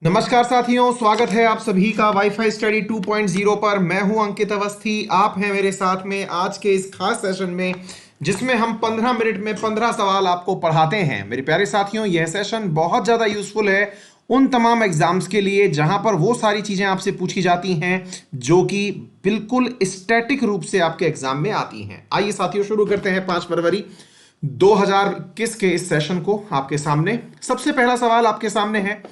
नमस्कार साथियों, स्वागत है आप सभी का वाईफाई स्टडी 2.0 पर। मैं हूं अंकित अवस्थी, आप हैं मेरे साथ में आज के इस खास सेशन में जिसमें हम 15 मिनट में 15 सवाल आपको पढ़ाते हैं। मेरे प्यारे साथियों, यह सेशन बहुत ज़्यादा यूजफुल है उन तमाम एग्जाम्स के लिए जहां पर वो सारी चीज़ें आपसे पूछी जाती हैं जो कि बिल्कुल स्टैटिक रूप से आपके एग्जाम में आती हैं। आइए साथियों, शुरू करते हैं 5 फरवरी 2021 के इस सेशन को आपके सामने। सबसे पहला सवाल आपके सामने है,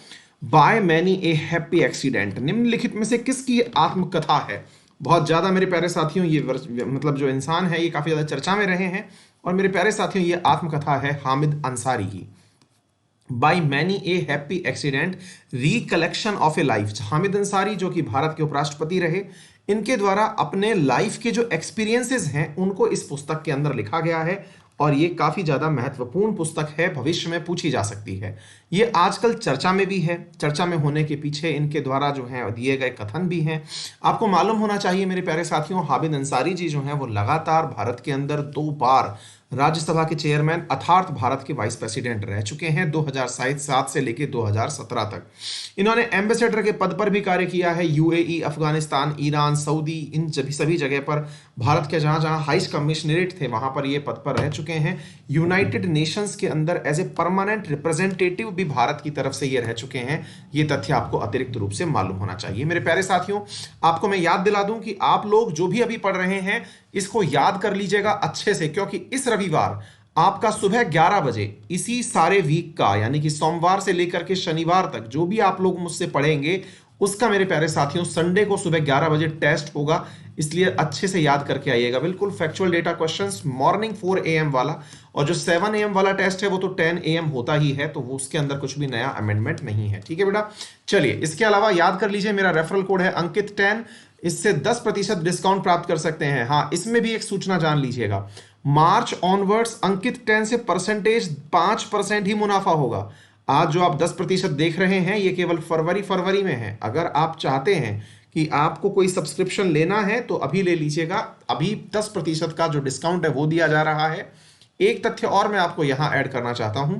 by many a happy accident निम्नलिखित में से किसकी आत्मकथा है। बहुत ज्यादा मेरे प्यारे साथियों ये मतलब जो इंसान है ये काफी ज्यादा चर्चा में रहे हैं और मेरे प्यारे साथियों ये आत्मकथा है हामिद अंसारी की। By many a happy accident recollection of A life. Hamid Ansari जो कि भारत के उपराष्ट्रपति रहे, इनके द्वारा अपने लाइफ के जो एक्सपीरियंसेस हैं उनको इस पुस्तक के अंदर लिखा गया है और ये काफी ज्यादा महत्वपूर्ण पुस्तक है, भविष्य में पूछी जा सकती है। ये आजकल चर्चा में भी है, चर्चा में होने के पीछे इनके द्वारा जो है दिए गए कथन भी हैं। आपको मालूम होना चाहिए मेरे प्यारे साथियों, हामिद अंसारी जी जो हैं वो लगातार भारत के अंदर 2 बार राज्यसभा के चेयरमैन अर्थात भारत के वाइस प्रेसिडेंट रह चुके हैं 2007 से लेकर 2017 तक। इन्होंने एम्बेसडर के पद पर भी कार्य किया है। यूएई, अफगानिस्तान, ईरान, सऊदी, इन सभी जगह पर भारत के जहां जहां हाई कमिश्नरेट थे वहां पर ये पद पर रह चुके हैं। यूनाइटेड नेशंस के अंदर एज ए परमानेंट रिप्रेजेंटेटिव भी भारत की तरफ से ये रह चुके हैं। ये तथ्य आपको अतिरिक्त रूप से मालूम होना चाहिए। मेरे प्यारे साथियों, आपको मैं याद दिला दूं कि आप लोग जो भी अभी पढ़ रहे हैं इसको याद कर लीजिएगा अच्छे से, क्योंकि इस रविवार आपका सुबह 11 बजे इसी सारे वीक का यानी कि सोमवार से लेकर के शनिवार तक जो भी आप लोग मुझसे पढ़ेंगे उसका मेरे प्यारे साथियों संडे को सुबह 11 बजे टेस्ट होगा, इसलिए अच्छे से याद करके आइएगा। बिल्कुल factual data questions morning 4 AM वाला, और जो 7 AM वाला टेस्ट है वो तो 10 AM होता ही है, तो वो उसके अंदर कुछ भी नया अमेंडमेंट नहीं है। ठीक है बेटा, चलिए इसके अलावा याद कर लीजिए मेरा रेफरल कोड है अंकित 10, इससे 10% डिस्काउंट प्राप्त कर सकते हैं। हाँ, इसमें भी एक सूचना जान लीजिएगा, मार्च ऑनवर्ड्स अंकित 10 से परसेंटेज 5% ही मुनाफा होगा। आज जो आप 10% देख रहे हैं ये केवल फरवरी में है। अगर आप चाहते हैं कि आपको कोई सब्सक्रिप्शन लेना है तो अभी ले लीजिएगा, अभी 10% का जो डिस्काउंट है वो दिया जा रहा है। एक तथ्य और मैं आपको यहां ऐड करना चाहता हूं,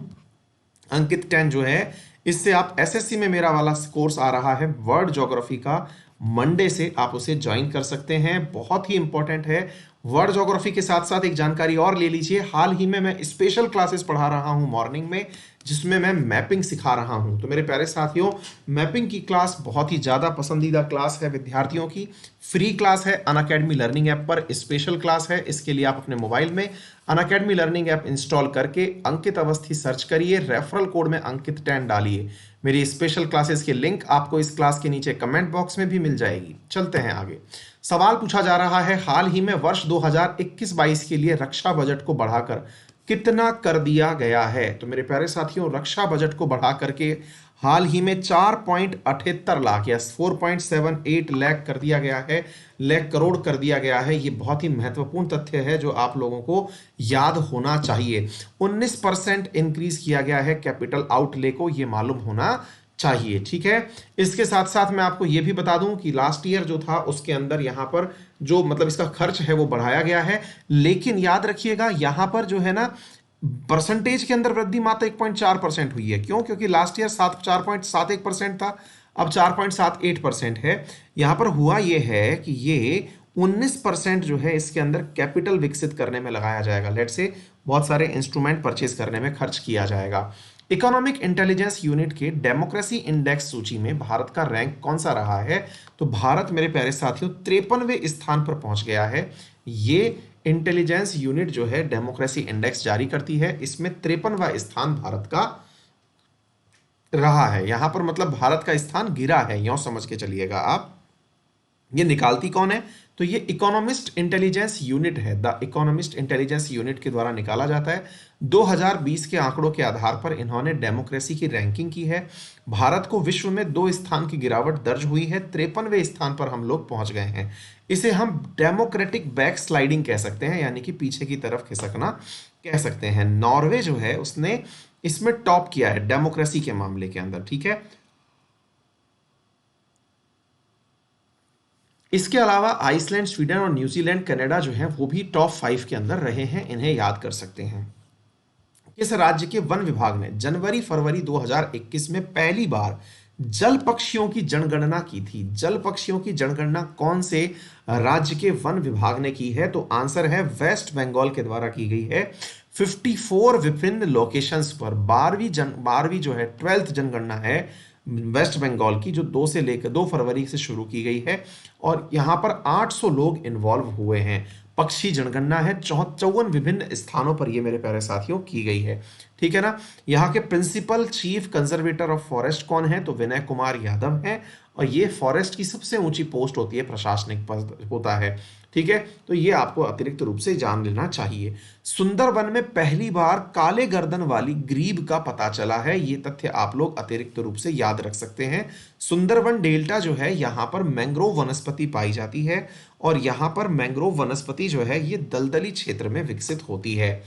अंकित 10 जो है इससे आप एसएससी में मेरा वाला कोर्स आ रहा है वर्ल्ड ज्योग्राफी का, मंडे से आप उसे ज्वाइन कर सकते हैं। बहुत ही इंपॉर्टेंट है। वर्ल्ड ज्योग्राफी के साथ साथ एक जानकारी और ले लीजिए, हाल ही में मैं स्पेशल क्लासेस पढ़ा रहा हूं मॉर्निंग में जिसमें मैं मैपिंग सिखा रहा हूं। तो मेरे प्यारे साथियों, मैपिंग की क्लास बहुत ही ज़्यादा पसंदीदा क्लास है विद्यार्थियों की। फ्री क्लास है अनअकैडमी लर्निंग ऐप पर, स्पेशल क्लास है। इसके लिए आप अपने मोबाइल में अनअकैडमी लर्निंग ऐप इंस्टॉल करके अंकित अवस्थी सर्च करिए, रेफरल कोड में अंकित 10 डालिए। मेरी स्पेशल क्लासेस की लिंक आपको इस क्लास के नीचे कमेंट बॉक्स में भी मिल जाएगी। चलते हैं आगे। सवाल पूछा जा रहा है, हाल ही में वर्ष 2021-22 के लिए रक्षा बजट को बढ़ाकर कितना कर दिया गया है। तो मेरे प्यारे साथियों, रक्षा बजट को बढ़ा करके हाल ही में 4.78 लाख या 4.78 लाख कर दिया गया है, लाख करोड़ कर दिया गया है। ये बहुत ही महत्वपूर्ण तथ्य है जो आप लोगों को याद होना चाहिए। 19% इंक्रीज किया गया है कैपिटल आउटले को, ये मालूम होना चाहिए। ठीक है, इसके साथ साथ मैं आपको यह भी बता दूं कि लास्ट ईयर जो था उसके अंदर यहां पर जो मतलब इसका खर्च है वो बढ़ाया गया है, लेकिन याद रखिएगा यहां पर जो है ना परसेंटेज के अंदर वृद्धि मात्र 1.4% हुई है। क्यों? क्योंकि लास्ट ईयर 4.71% था, अब 4.78% है। यहां पर हुआ यह है कि ये 19% जो है इसके अंदर कैपिटल विकसित करने में लगाया जाएगा। लेट से बहुत सारे इंस्ट्रूमेंट परचेज करने में खर्च किया जाएगा। इकोनॉमिक इंटेलिजेंस यूनिट के डेमोक्रेसी इंडेक्स सूची में भारत का रैंक कौन सा रहा है? तो भारत मेरे प्यारे साथियों 53वें स्थान पर पहुंच गया है। ये इंटेलिजेंस यूनिट जो है डेमोक्रेसी इंडेक्स जारी करती है, इसमें 53वां स्थान भारत का रहा है। यहां पर मतलब भारत का स्थान गिरा है, यूं समझ के चलिएगा आप। ये निकालती कौन है? तो ये इकोनॉमिस्ट इंटेलिजेंस यूनिट है, द इकोनॉमिस्ट इंटेलिजेंस यूनिट के द्वारा निकाला जाता है। 2020 के आंकड़ों के आधार पर इन्होंने डेमोक्रेसी की रैंकिंग की है। भारत को विश्व में 2 स्थान की गिरावट दर्ज हुई है, 53वें स्थान पर हम लोग पहुंच गए हैं। इसे हम डेमोक्रेटिक बैक स्लाइडिंग कह सकते हैं, यानी कि पीछे की तरफ खिसकना कह सकते हैं। नॉर्वे जो है उसने इसमें टॉप किया है डेमोक्रेसी के मामले के अंदर। ठीक है, इसके अलावा आइसलैंड, स्वीडन और न्यूजीलैंड, कनाडा जो है वो भी टॉप 5 के अंदर रहे हैं, इन्हें याद कर सकते हैं। किस राज्य के वन विभाग ने जनवरी फरवरी 2021 में पहली बार जल पक्षियों की जनगणना की थी। जल पक्षियों की जनगणना कौन से राज्य के वन विभाग ने की है? तो आंसर है वेस्ट बंगाल के द्वारा की गई है। 54 विभिन्न लोकेशंस पर 12वीं जो है 12th जनगणना है वेस्ट बंगाल की, जो 2 फरवरी से शुरू की गई है और यहाँ पर 800 लोग इन्वॉल्व हुए हैं। पक्षी जनगणना है, 54 विभिन्न स्थानों पर ये मेरे प्यारे साथियों की गई है। ठीक है ना। यहाँ के principal chief conservator of forest कौन है? तो विनय कुमार यादव है और ये फॉरेस्ट की सबसे ऊंची पोस्ट होती है, प्रशासनिक पद होता है। ठीक है, तो ये आपको अतिरिक्त रूप से जान लेना चाहिए। सुंदरवन में पहली बार काले गर्दन वाली ग्रीब का पता चला है, ये तथ्य आप लोग अतिरिक्त रूप से याद रख सकते हैं। सुंदरवन डेल्टा जो है यहाँ पर मैंग्रोव वनस्पति पाई जाती है और यहाँ पर मैंग्रोव वनस्पति जो है ये दलदली क्षेत्र में विकसित होती है।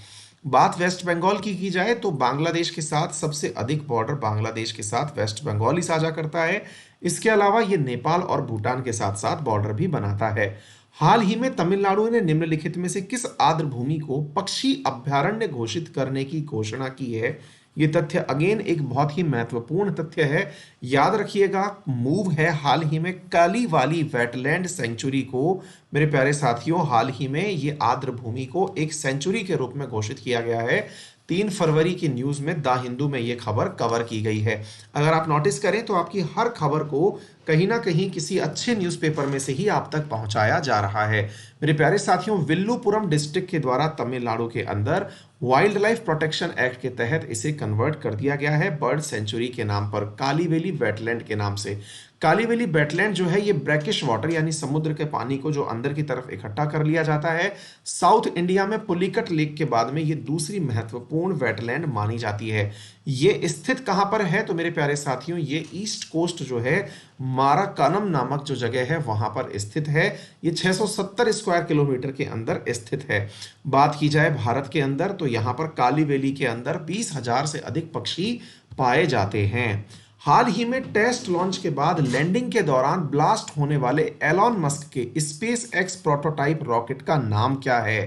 बात वेस्ट बंगाल की जाए तो बांग्लादेश के साथ सबसे अधिक बॉर्डर बांग्लादेश के साथ वेस्ट बंगाल ही साझा करता है। इसके अलावा ये नेपाल और भूटान के साथ साथ बॉर्डर भी बनाता है। हाल ही में तमिलनाडु ने निम्नलिखित में से किस आर्द्र भूमि को पक्षी अभयारण्य घोषित करने की घोषणा की है? ये तथ्य अगेन एक बहुत ही महत्वपूर्ण तथ्य है, याद रखिएगा। मूव है हाल ही में काली वाली वेटलैंड सेंचुरी को, मेरे प्यारे साथियों, हाल ही में ये आर्द्र भूमि को एक सेंचुरी के रूप में घोषित किया गया है। 3 फरवरी की न्यूज में द हिंदू में ये खबर कवर की गई है। अगर आप नोटिस करें तो आपकी हर खबर को कहीं ना कहीं किसी अच्छे न्यूज़पेपर में से ही आप तक पहुंचाया जा रहा है। मेरे प्यारे साथियों, विल्लुपुरम डिस्ट्रिक्ट के द्वारा तमिलनाडु के अंदर वाइल्ड लाइफ प्रोटेक्शन एक्ट के तहत इसे कन्वर्ट कर दिया गया है बर्ड सेंचुरी के नाम पर, कालीवेली वेटलैंड के नाम से। कालीवेली वेटलैंड जो है ये ब्रैकिश वाटर यानी समुद्र के पानी को जो अंदर की तरफ इकट्ठा कर लिया जाता है। साउथ इंडिया में पुलिकट लेक के बाद में ये दूसरी महत्वपूर्ण वेटलैंड मानी जाती है। ये स्थित कहां पर है? तो मेरे प्यारे साथियों, ये ईस्ट कोस्ट जो है माराकानम नामक जो जगह है वहां पर स्थित है। ये 670 स्क्वायर किलोमीटर के अंदर स्थित है। बात की जाए भारत के अंदर तो यहाँ पर कालीवेली के अंदर 20,000 से अधिक पक्षी पाए जाते हैं। हाल ही में टेस्ट लॉन्च के बाद लैंडिंग के दौरान ब्लास्ट होने वाले एलॉन मस्क के स्पेस एक्स प्रोटोटाइप रॉकेट का नाम क्या है?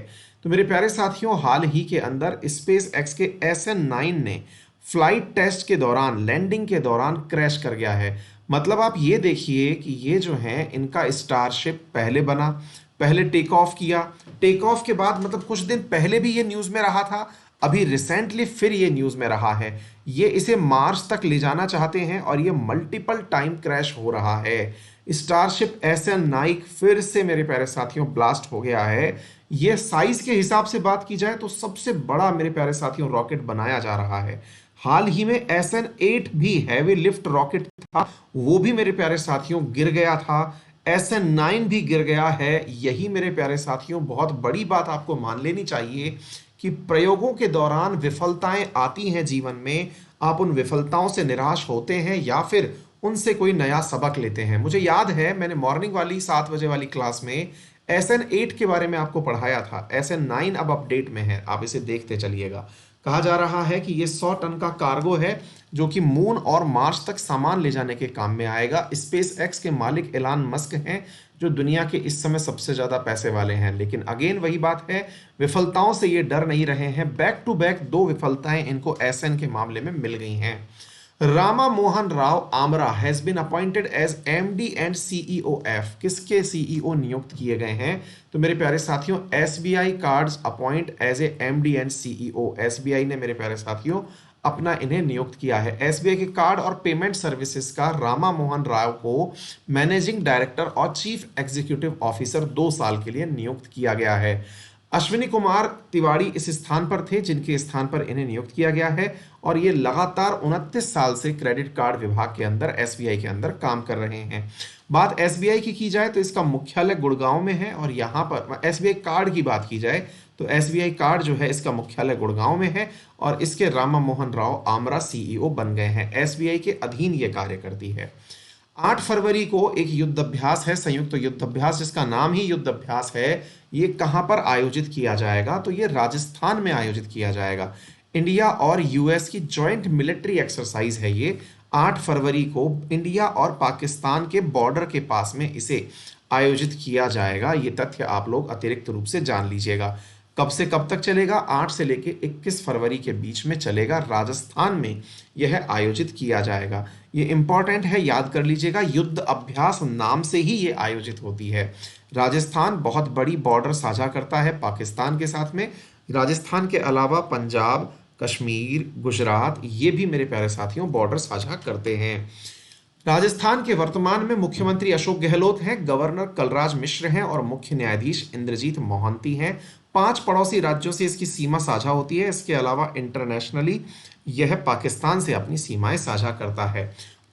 तो मेरे प्यारे साथियों, हाल ही के अंदर स्पेस एक्स के SN9 ने फ्लाइट टेस्ट के दौरान लैंडिंग के दौरान क्रैश कर गया है। मतलब आप ये देखिए कि ये जो है इनका स्टारशिप पहले बना, पहले टेक ऑफ किया, टेक ऑफ के बाद मतलब कुछ दिन पहले भी ये न्यूज़ में रहा था, अभी रिसेंटली फिर ये न्यूज़ में रहा है। ये इसे मार्स तक ले जाना चाहते हैं और ये मल्टीपल टाइम क्रैश हो रहा है। स्टारशिप SN9 फिर से मेरे प्यारे साथियों ब्लास्ट हो गया है। ये साइज के हिसाब से बात की जाए तो सबसे बड़ा मेरे प्यारे साथियों रॉकेट बनाया जा रहा है। हाल ही में SN8 भी हैवी लिफ्ट रॉकेट था, वो भी मेरे प्यारे साथियों गिर गया था। SN9 भी गिर गया है। यही मेरे प्यारे साथियों बहुत बड़ी बात आपको मान लेनी चाहिए कि प्रयोगों के दौरान विफलताएं आती हैं जीवन में, आप उन विफलताओं से निराश होते हैं या फिर उनसे कोई नया सबक लेते हैं। मुझे याद है मैंने मॉर्निंग वाली 7 बजे वाली क्लास में SN8 के बारे में आपको पढ़ाया था। SN9 अब अपडेट में है, आप इसे देखते चलिएगा। कहा जा रहा है कि ये 100 टन का कार्गो है जो कि मून और मार्स तक सामान ले जाने के काम में आएगा। स्पेस एक्स के मालिक एलन मस्क हैं जो दुनिया के इस समय सबसे ज्यादा पैसे वाले हैं। लेकिन अगेन वही बात है, विफलताओं से ये डर नहीं रहे हैं। बैक टू बैक 2 विफलताएं इनको SN के मामले में मिल गई हैं। रामा मोहन राव आमरा has been appointed as MD and CEO किसके CEO नियुक्त किए गए हैं? तो मेरे प्यारे साथियों SBI cards appoint as a MD and CEO। SBI ने मेरे प्यारे साथियों अपना इन्हें नियुक्त किया है। SBI के कार्ड और पेमेंट सर्विसेज का रामा मोहन राव को मैनेजिंग डायरेक्टर और चीफ एग्जीक्यूटिव ऑफिसर 2 साल के लिए नियुक्त किया गया है। अश्विनी कुमार तिवारी इस स्थान पर थे जिनके स्थान पर इन्हें नियुक्त किया गया है और ये लगातार 29 साल से क्रेडिट कार्ड विभाग के अंदर SBI के अंदर काम कर रहे हैं। बात SBI की जाए तो इसका मुख्यालय गुड़गांव में है और यहाँ पर SBI कार्ड की बात की जाए तो SBI कार्ड जो है इसका मुख्यालय गुड़गांव में है और इसके रामा मोहन राव आमरा CEO बन गए हैं। SBI के अधीन ये कार्य करती है। 8 फरवरी को एक युद्धाभ्यास है, संयुक्त युद्धाभ्यास जिसका नाम ही युद्धाभ्यास है। ये कहां पर आयोजित किया जाएगा? तो ये राजस्थान में आयोजित किया जाएगा। इंडिया और US की जॉइंट मिलिट्री एक्सरसाइज है ये। 8 फरवरी को इंडिया और पाकिस्तान के बॉर्डर के पास में इसे आयोजित किया जाएगा। ये तथ्य आप लोग अतिरिक्त रूप से जान लीजिएगा। कब से कब तक चलेगा? 8 से लेके 21 फरवरी के बीच में चलेगा। राजस्थान में यह आयोजित किया जाएगा। ये इंपॉर्टेंट है, याद कर लीजिएगा। युद्ध अभ्यास नाम से ही ये आयोजित होती है। राजस्थान बहुत बड़ी बॉर्डर साझा करता है पाकिस्तान के साथ में। राजस्थान के अलावा पंजाब, कश्मीर, गुजरात, ये भी मेरे प्यारे साथियों बॉर्डर साझा करते हैं। राजस्थान के वर्तमान में मुख्यमंत्री अशोक गहलोत हैं, गवर्नर कलराज मिश्र हैं और मुख्य न्यायाधीश इंद्रजीत मोहंती हैं। 5 पड़ोसी राज्यों से इसकी सीमा साझा होती है। इसके अलावा इंटरनेशनली यह पाकिस्तान से अपनी सीमाएं साझा करता है।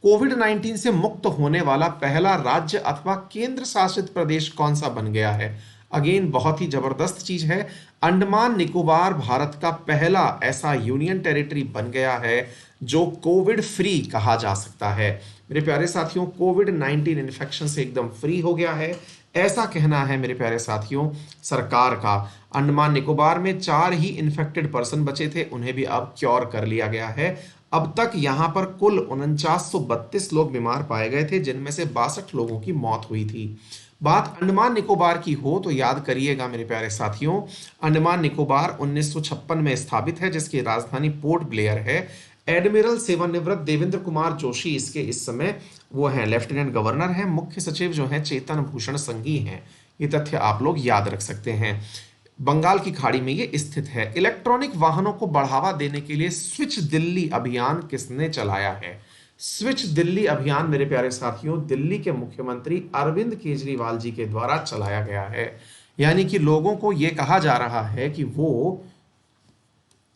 कोविड-19 से मुक्त होने वाला पहला राज्य अथवा केंद्र शासित प्रदेश कौन सा बन गया है? अगेन बहुत ही जबरदस्त चीज है। अंडमान निकोबार भारत का पहला ऐसा यूनियन टेरिटरी बन गया है जो कोविड फ्री कहा जा सकता है। मेरे प्यारे साथियों, कोविड-19 इन्फेक्शन से एकदम फ्री हो गया है, ऐसा कहना है मेरे प्यारे साथियों लोगों का। अंडमान निकोबार में 4 ही इन्फेक्टेड पर्सन बचे थे, उन्हें भी अब क्योर कर लिया गया है। अब तक यहां पर कुल 4932 लोग बीमार पाए गए थे, जिनमें से 62 लोगों की मौत हुई थी। बात अंडमान निकोबार की हो तो याद करिएगा मेरे प्यारे साथियों, अंडमान निकोबार 1956 में स्थापित है, जिसकी राजधानी पोर्ट ब्लेयर है। एडमिरल सेवानिवृत्त देवेंद्र कुमार जोशी इसके इस समय वो हैं लेफ्टिनेंट गवर्नर हैं। मुख्य सचिव जो हैं चेतन भूषण संघी हैं। ये तथ्य आप लोग याद रख सकते हैं। बंगाल की खाड़ी में ये स्थित है। इलेक्ट्रॉनिक वाहनों को बढ़ावा देने के लिए स्विच दिल्ली अभियान किसने चलाया है? स्विच दिल्ली अभियान मेरे प्यारे साथियों दिल्ली के मुख्यमंत्री अरविंद केजरीवाल जी के द्वारा चलाया गया है। यानी कि लोगों को यह कहा जा रहा है कि वो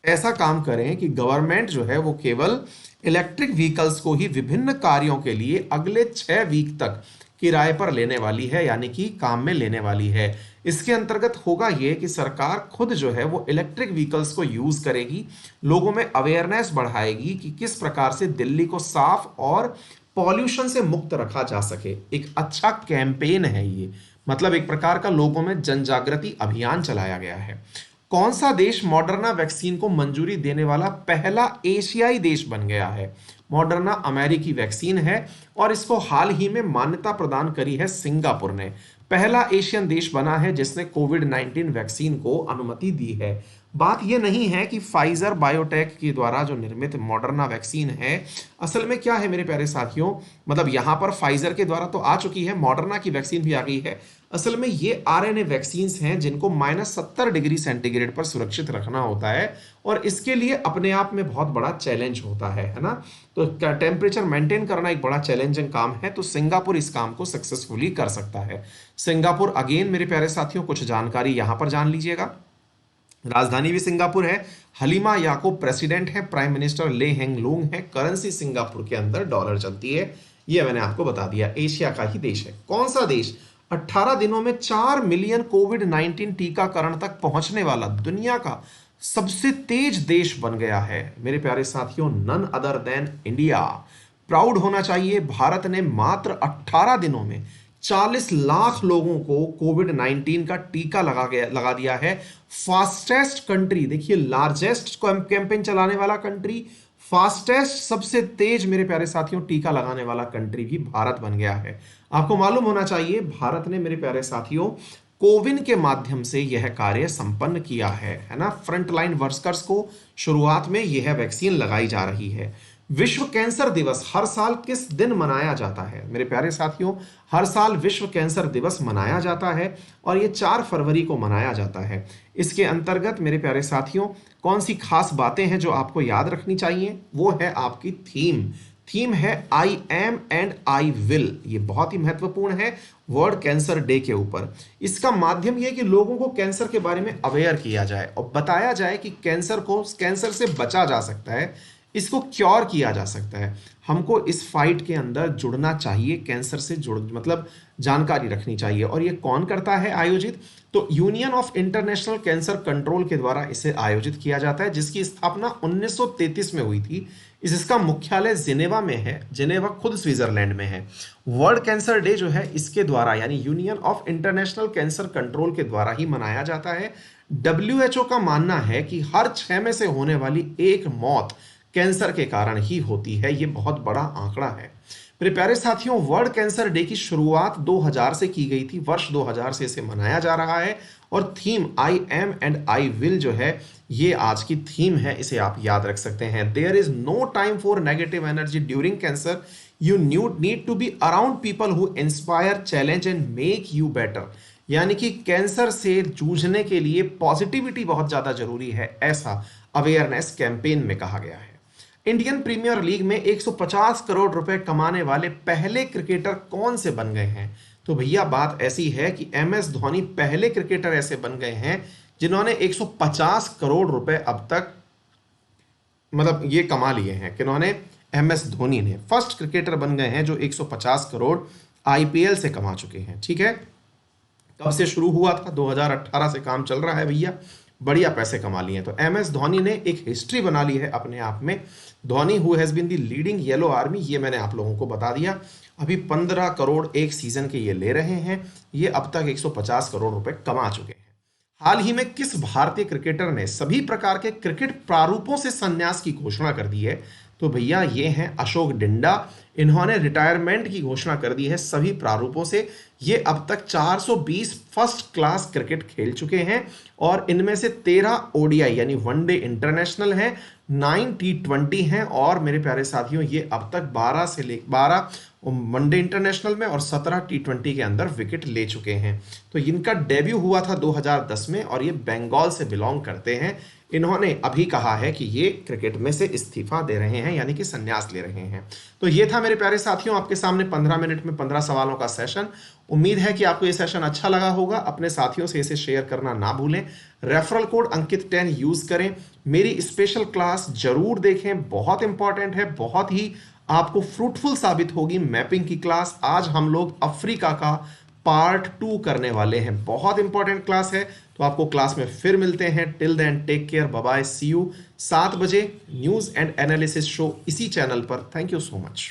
ऐसा काम करें कि गवर्नमेंट जो है वो केवल इलेक्ट्रिक व्हीकल्स को ही विभिन्न कार्यों के लिए अगले 6 वीक तक किराए पर लेने वाली है, यानी कि काम में लेने वाली है। इसके अंतर्गत होगा ये कि सरकार खुद जो है वो इलेक्ट्रिक व्हीकल्स को यूज करेगी, लोगों में अवेयरनेस बढ़ाएगी कि किस प्रकार से दिल्ली को साफ और पॉल्यूशन से मुक्त रखा जा सके। एक अच्छा कैंपेन है ये, मतलब एक प्रकार का लोगों में जन जागृति अभियान चलाया गया है। कौन सा देश मॉडर्ना वैक्सीन को मंजूरी देने वाला पहला एशियाई देश बन गया है? मॉडर्ना अमेरिकी वैक्सीन है और इसको हाल ही में मान्यता प्रदान करी है सिंगापुर ने। पहला एशियन देश बना है जिसने कोविड-19 वैक्सीन को अनुमति दी है। बात यह नहीं है कि फाइजर बायोटेक के द्वारा जो निर्मित मॉडर्ना वैक्सीन है, असल में क्या है मेरे प्यारे साथियों, मतलब यहां पर फाइजर के द्वारा तो आ चुकी है, मॉडर्ना की वैक्सीन भी आ गई है। असल में ये आरएनए वैक्सीन्स हैं जिनको -70 डिग्री सेंटीग्रेड पर सुरक्षित रखना होता है और इसके लिए अपने आप में बहुत बड़ा चैलेंज होता है ना। तो टेम्परेचर मेंटेन करना एक बड़ा चैलेंजिंग काम है, तो सिंगापुर इस काम को सक्सेसफुली कर सकता है। सिंगापुर अगेन मेरे प्यारे साथियों कुछ जानकारी यहां पर जान लीजिएगा। राजधानी भी सिंगापुर है। हलीमा याकूब प्रेसिडेंट है। प्राइम मिनिस्टर ले हेंग लूंग है। करेंसी सिंगापुर के अंदर डॉलर चलती है। ये मैंने आपको बता दिया, एशिया का ही देश है। कौन सा देश 18 दिनों में 4 मिलियन कोविड-19 टीकाकरण तक पहुंचने वाला दुनिया का सबसे तेज देश बन गया है? मेरे प्यारे साथियों, none other than India. Proud होना चाहिए, भारत ने मात्र 18 दिनों में 40 लाख लोगों को कोविड-19 का टीका लगा दिया है। फास्टेस्ट कंट्री, देखिए लार्जेस्ट कैंपेन चलाने वाला कंट्री, फास्टेस्ट सबसे तेज मेरे प्यारे साथियों टीका लगाने वाला कंट्री भी भारत बन गया है। आपको मालूम होना चाहिए भारत ने मेरे प्यारे साथियों कोविन के माध्यम से यह कार्य संपन्न किया है ना। फ्रंटलाइन वर्कर्स को शुरुआत में यह वैक्सीन लगाई जा रही है। विश्व कैंसर दिवस हर साल किस दिन मनाया जाता है? मेरे प्यारे साथियों, हर साल विश्व कैंसर दिवस मनाया जाता है और ये 4 फरवरी को मनाया जाता है। इसके अंतर्गत मेरे प्यारे साथियों कौन सी खास बातें हैं जो आपको याद रखनी चाहिए? वो है आपकी थीम है I am and I will. ये बहुत ही महत्वपूर्ण है वर्ल्ड कैंसर डे के ऊपर। इसका माध्यम यह कि लोगों को कैंसर के बारे में अवेयर किया जाए और बताया जाए कि कैंसर से बचा जा सकता है, इसको क्योर किया जा सकता है। हमको इस फाइट के अंदर जुड़ना चाहिए, कैंसर से मतलब जानकारी रखनी चाहिए। और ये कौन करता है आयोजित? तो union of international cancer control के द्वारा इसे आयोजित किया जाता है, जिसकी स्थापना 1933 में हुई थी। इसका मुख्यालय जिनेवा में है। जिनेवा खुद स्विट्जरलैंड में है। वर्ल्ड कैंसर डे जो है इसके द्वारा यानी union of international cancer control के द्वारा ही मनाया जाता है। WHO का मानना है कि हर 6 में से होने वाली एक मौत कैंसर के कारण ही होती है। यह बहुत बड़ा आंकड़ा है। मेरे प्यारे साथियों, वर्ल्ड कैंसर डे की शुरुआत 2000 से की गई थी। वर्ष 2000 से इसे मनाया जा रहा है और theme I am and I will जो है ये आज की थीम है, इसे आप याद रख सकते हैं। There is no time for negative energy during cancer, you need to be around people who inspire, challenge and make you better. यानी कि कैंसर से जूझने के लिए पॉजिटिविटी बहुत ज्यादा जरूरी है, ऐसा अवेयरनेस कैंपेन में कहा गया है। इंडियन प्रीमियर लीग में 150 करोड़ रुपए कमाने वाले पहले क्रिकेटर कौन से बन गए हैं? तो भैया बात ऐसी है कि एम एस धोनी पहले क्रिकेटर ऐसे बन गए हैं जिन्होंने 150 करोड़ रुपए अब तक मतलब ये कमा लिए हैं। किन्होंने? एम एस धोनी ने फर्स्ट क्रिकेटर बन गए हैं जो 150 करोड़ आईपीएल से कमा चुके हैं। ठीक है, कब से शुरू हुआ था? 2018 से काम चल रहा है भैया, बढ़िया पैसे कमा लिए। तो एम एस धोनी ने एक हिस्ट्री बना ली है अपने आप में। Dhoni who has been the leading yellow army, ये मैंने आप लोगों को बता दिया। अभी 15 करोड़ एक सीजन के ये ले रहे हैं। ये अब तक 150 करोड़ रुपए कमा चुके हैं। हाल ही में किस भारतीय क्रिकेटर ने सभी प्रकार के क्रिकेट प्रारूपों से संन्यास की घोषणा कर दी है? तो भैया ये हैं अशोक डिंडा। इन्होंने रिटायरमेंट की घोषणा कर दी है सभी प्रारूपों से। ये अब तक 420 फर्स्ट क्लास क्रिकेट खेल चुके हैं और इनमें से 13 ओडीआई यानी वनडे इंटरनेशनल हैं, 9 टी20 हैं और मेरे प्यारे साथियों ये अब तक 12 वनडे इंटरनेशनल में और 17 टी20 के अंदर विकेट ले चुके हैं। तो इनका डेब्यू हुआ था 2010 में और ये बंगाल से बिलोंग करते हैं। इन्होंने अभी कहा है कि ये क्रिकेट में से इस्तीफा दे रहे हैं, यानी कि संन्यास ले रहे हैं। तो ये था मेरे प्यारे साथियों आपके सामने 15 मिनट में 15 सवालों का सेशन। उम्मीद है कि आपको ये सेशन अच्छा लगा होगा। अपने साथियों से इसे शेयर करना ना भूलें। रेफरल कोड अंकित 10 यूज करें। मेरी स्पेशल क्लास जरूर देखें, बहुत इंपॉर्टेंट है, बहुत ही आपको फ्रूटफुल साबित होगी मैपिंग की क्लास। आज हम लोग अफ्रीका का पार्ट 2 करने वाले हैं, बहुत इंपॉर्टेंट क्लास है। तो आपको क्लास में फिर मिलते हैं। Till then take care, bye bye, see you. 7 बजे न्यूज एंड एनालिसिस शो इसी चैनल पर। Thank you so much.